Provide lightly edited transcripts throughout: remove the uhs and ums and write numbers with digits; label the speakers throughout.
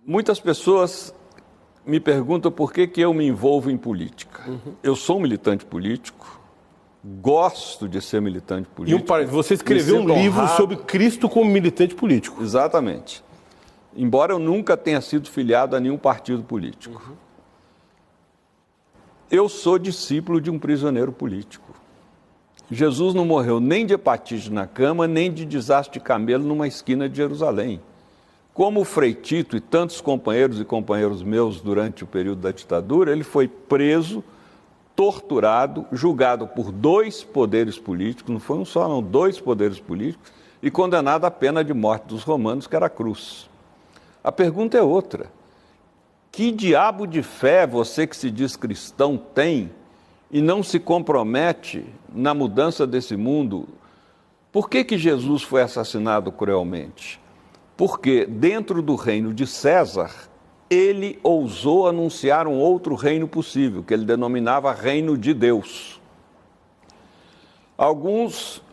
Speaker 1: Muitas pessoas me perguntam por que eu me envolvo em política. Eu sou um militante político, gosto de ser militante político.
Speaker 2: Você escreveu um livro sobre Cristo como militante político.
Speaker 1: Exatamente. Embora eu nunca tenha sido filiado a nenhum partido político. Eu sou discípulo de um prisioneiro político. Jesus não morreu nem de hepatite na cama, nem de desastre de camelo numa esquina de Jerusalém. Como o Frei Tito e tantos companheiros e companheiros meus durante o período da ditadura, ele foi preso, torturado, julgado por 2 poderes políticos, não foi um só não, 2 poderes políticos, e condenado à pena de morte dos romanos, que era a cruz. A pergunta é outra. Que diabo de fé você que se diz cristão tem e não se compromete na mudança desse mundo? Por que Jesus foi assassinado cruelmente? Porque dentro do reino de César, ele ousou anunciar um outro reino possível, que ele denominava reino de Deus.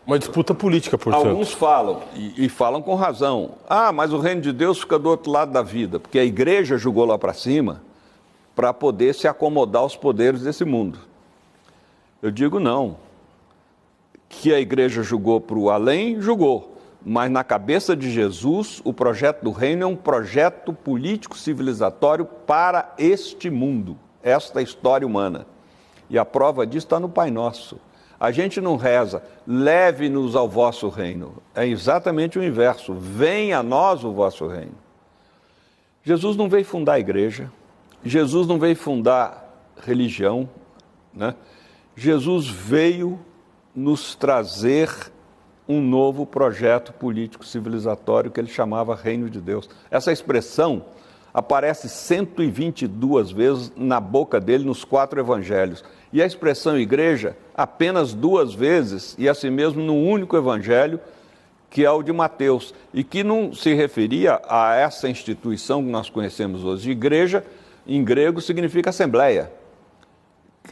Speaker 2: Uma disputa política, portanto.
Speaker 1: Alguns falam, e falam com razão, mas o reino de Deus fica do outro lado da vida, porque a igreja jogou lá para cima para poder se acomodar aos poderes desse mundo. Eu digo não. Que a igreja julgou para o além, julgou. Mas na cabeça de Jesus, o projeto do reino é um projeto político-civilizatório para este mundo, esta história humana. E a prova disso está no Pai Nosso. A gente não reza, leve-nos ao vosso reino. É exatamente o inverso, venha a nós o vosso reino. Jesus não veio fundar a igreja, Jesus não veio fundar religião, né? Jesus veio nos trazer um novo projeto político-civilizatório que ele chamava Reino de Deus. Essa expressão aparece 122 vezes na boca dele nos 4 evangelhos. E a expressão igreja apenas 2 vezes, e assim mesmo no único evangelho, que é o de Mateus, e que não se referia a essa instituição que nós conhecemos hoje. Igreja, em grego, significa assembleia.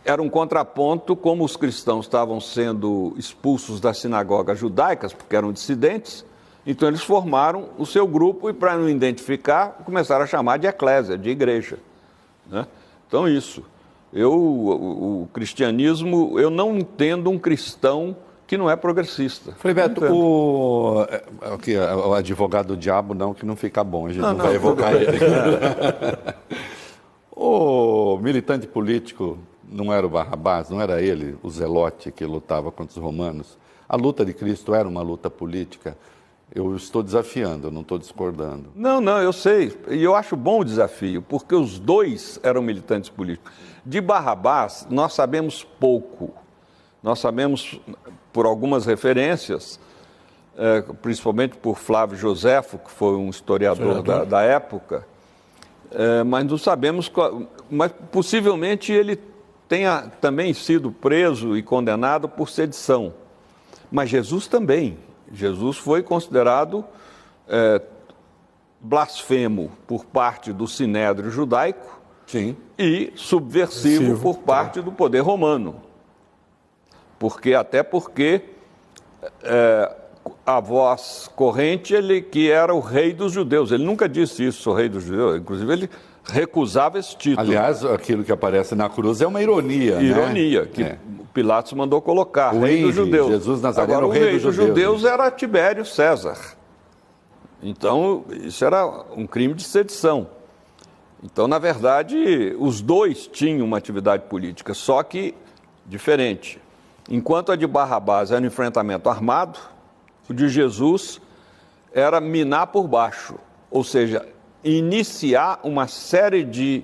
Speaker 1: Era um contraponto, como os cristãos estavam sendo expulsos das sinagogas judaicas, porque eram dissidentes, então eles formaram o seu grupo e, para não identificar, começaram a chamar de eclésia, de igreja, né? Então, isso. O cristianismo, eu não entendo um cristão que não é progressista.
Speaker 3: Frei Beto, o advogado do diabo, não, que não fica bom, a gente não vai evocar ele. O militante político não era o Barrabás, não era ele, o Zelote, que lutava contra os romanos. A luta de Cristo era uma luta política. Eu estou desafiando, eu não estou discordando.
Speaker 1: Não, eu sei. E eu acho bom o desafio, porque os 2 eram militantes políticos. De Barrabás, nós sabemos pouco. Nós sabemos, por algumas referências, principalmente por Flávio Joséfo, que foi um historiador da época, mas não sabemos... Mas possivelmente ele tenha também sido preso e condenado por sedição. Mas Jesus também. Jesus foi considerado blasfemo por parte do Sinédrio judaico.
Speaker 2: Sim.
Speaker 1: E subversivo por parte do poder romano. Até porque a voz corrente, ele que era o rei dos judeus. Ele nunca disse isso, sou rei dos judeus. Inclusive, ele recusava esse título.
Speaker 3: Aliás, aquilo que aparece na cruz é uma ironia,
Speaker 1: né? Que Pilatos mandou colocar, rei dos judeus.
Speaker 3: Jesus Nazareno,
Speaker 1: agora, o rei dos judeus era Tibério César. Então, isso era um crime de sedição. Então, na verdade, os 2 tinham uma atividade política, só que diferente. Enquanto a de Barrabás era um enfrentamento armado, o de Jesus era minar por baixo, ou seja, iniciar uma série de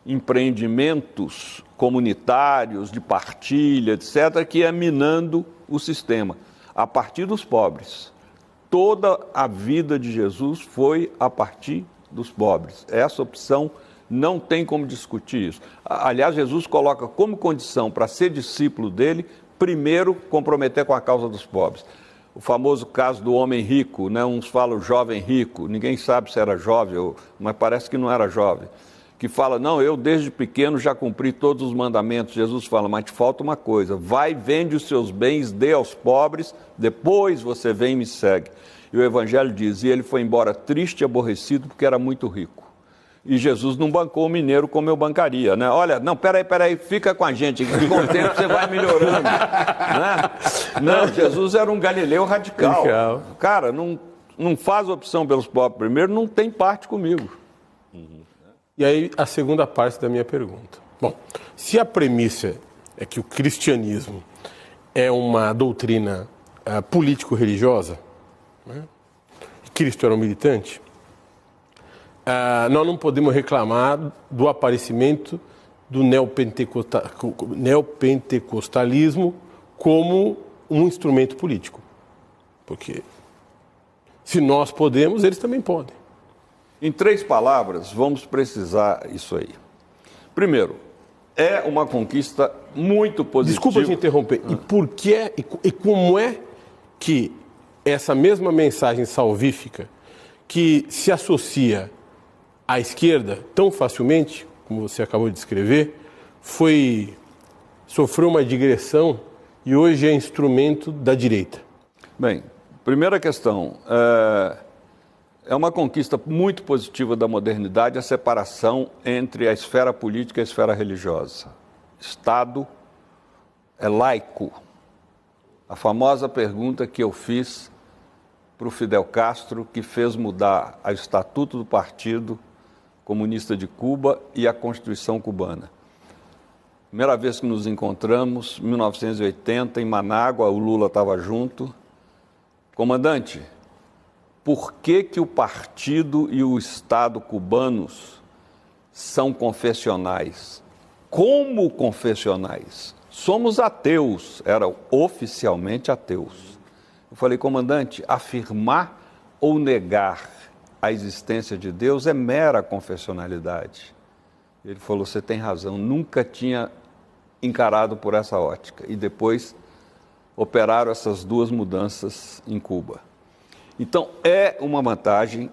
Speaker 1: empreendimentos comunitários, de partilha, etc., que ia minando o sistema, a partir dos pobres. Toda a vida de Jesus foi a partir dos pobres. Essa opção não tem como discutir isso. Aliás, Jesus coloca como condição para ser discípulo dele, primeiro, comprometer com a causa dos pobres. O famoso caso do homem rico, né? Uns falam jovem rico, ninguém sabe se era jovem, mas parece que não era jovem. Que fala, não, eu desde pequeno já cumpri todos os mandamentos. Jesus fala, mas te falta uma coisa, vai, vende os seus bens, dê aos pobres, depois você vem e me segue. E o Evangelho diz, e ele foi embora triste e aborrecido porque era muito rico. E Jesus não bancou o mineiro como eu bancaria, né? Olha, não, peraí, fica com a gente, que com o tempo você vai melhorando, né? Não, Jesus era um galileu radical. Cara, não faz opção pelos pobres primeiro, não tem parte comigo.
Speaker 2: E aí, a segunda parte da minha pergunta. Bom, se a premissa é que o cristianismo é uma doutrina político-religiosa, né? Cristo era um militante, nós não podemos reclamar do aparecimento do neopentecostalismo como um instrumento político. Porque se nós podemos, eles também podem.
Speaker 1: Em 3 palavras, vamos precisar isso aí. Primeiro, é uma conquista muito positiva.
Speaker 2: Desculpa te interromper. E por que e como é que essa mesma mensagem salvífica que se associa à esquerda tão facilmente, como você acabou de descrever, sofreu uma digressão e hoje é instrumento da direita?
Speaker 1: Bem, primeira questão, é uma conquista muito positiva da modernidade a separação entre a esfera política e a esfera religiosa. Estado é laico. A famosa pergunta que eu fiz para o Fidel Castro, que fez mudar o Estatuto do Partido Comunista de Cuba e a Constituição cubana. Primeira vez que nos encontramos, 1980, em Manágua, o Lula estava junto. Comandante, por que o partido e o Estado cubanos são confessionais? Como confessionais? Somos ateus, eram oficialmente ateus. Eu falei, comandante, afirmar ou negar a existência de Deus é mera confessionalidade. Ele falou, você tem razão, nunca tinha encarado por essa ótica. E depois operaram essas 2 mudanças em Cuba. Então, é uma vantagem,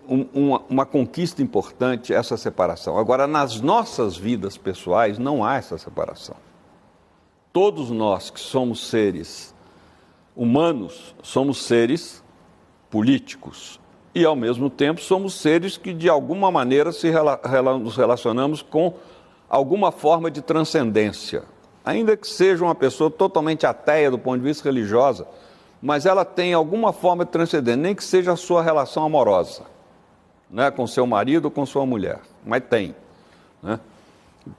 Speaker 1: uma conquista importante essa separação. Agora, nas nossas vidas pessoais, não há essa separação. Todos nós que somos seres humanos, somos seres políticos. E, ao mesmo tempo, somos seres que, de alguma maneira, nos relacionamos com alguma forma de transcendência. Ainda que seja uma pessoa totalmente ateia do ponto de vista religioso, mas ela tem alguma forma de transcendência, nem que seja a sua relação amorosa, né, com seu marido ou com sua mulher, mas tem. Né?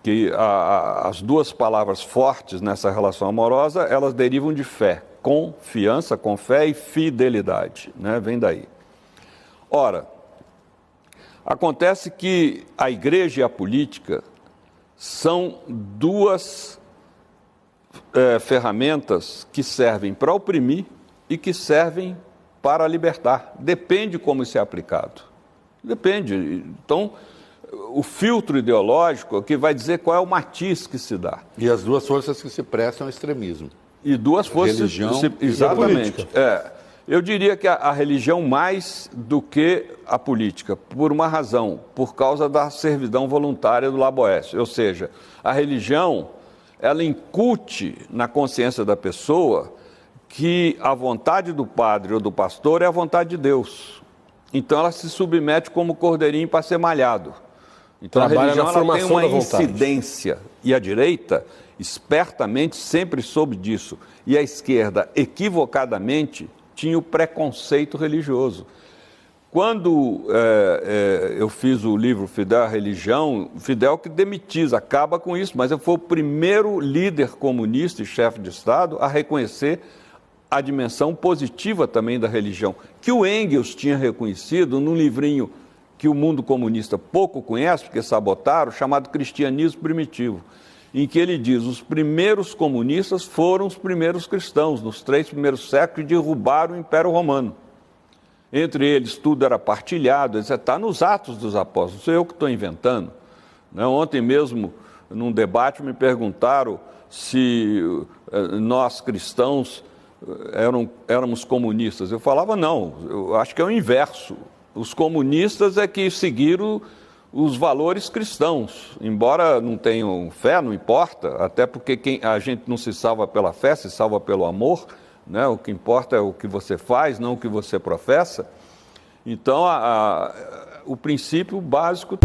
Speaker 1: Que as 2 palavras fortes nessa relação amorosa, elas derivam de fé, confiança, com fé e fidelidade, né? Vem daí. Ora, acontece que a igreja e a política são 2 ferramentas que servem para oprimir e que servem para libertar. Depende como isso é aplicado. Depende. Então, o filtro ideológico é que vai dizer qual é o matiz que se dá.
Speaker 3: E as 2 forças que se prestam ao extremismo.
Speaker 1: E 2 forças...
Speaker 3: Religião
Speaker 1: exatamente. Eu diria que a religião mais do que a política, por uma razão, por causa da servidão voluntária do Laboécio. Ou seja, a religião, ela incute na consciência da pessoa que a vontade do padre ou do pastor é a vontade de Deus. Então ela se submete como cordeirinho para ser malhado. Então a religião ela tem uma incidência. E a direita, espertamente, sempre soube disso. E a esquerda, equivocadamente, tinha o preconceito religioso. Quando eu fiz o livro Fidel a Religião, Fidel que demitiza, acaba com isso, mas ele foi o primeiro líder comunista e chefe de Estado a reconhecer a dimensão positiva também da religião, que o Engels tinha reconhecido num livrinho que o mundo comunista pouco conhece, porque sabotaram, chamado Cristianismo Primitivo, em que ele diz os primeiros comunistas foram os primeiros cristãos, nos 3 primeiros séculos, derrubaram o Império Romano. Entre eles, tudo era partilhado, está nos Atos dos Apóstolos, não sou eu que estou inventando. Né? Ontem mesmo, num debate, me perguntaram se nós cristãos éramos comunistas. Eu falava, não, eu acho que é o inverso. Os comunistas é que seguiram os valores cristãos, embora não tenham fé, não importa, até porque a gente não se salva pela fé, se salva pelo amor, né? O que importa é o que você faz, não o que você professa. Então, o princípio básico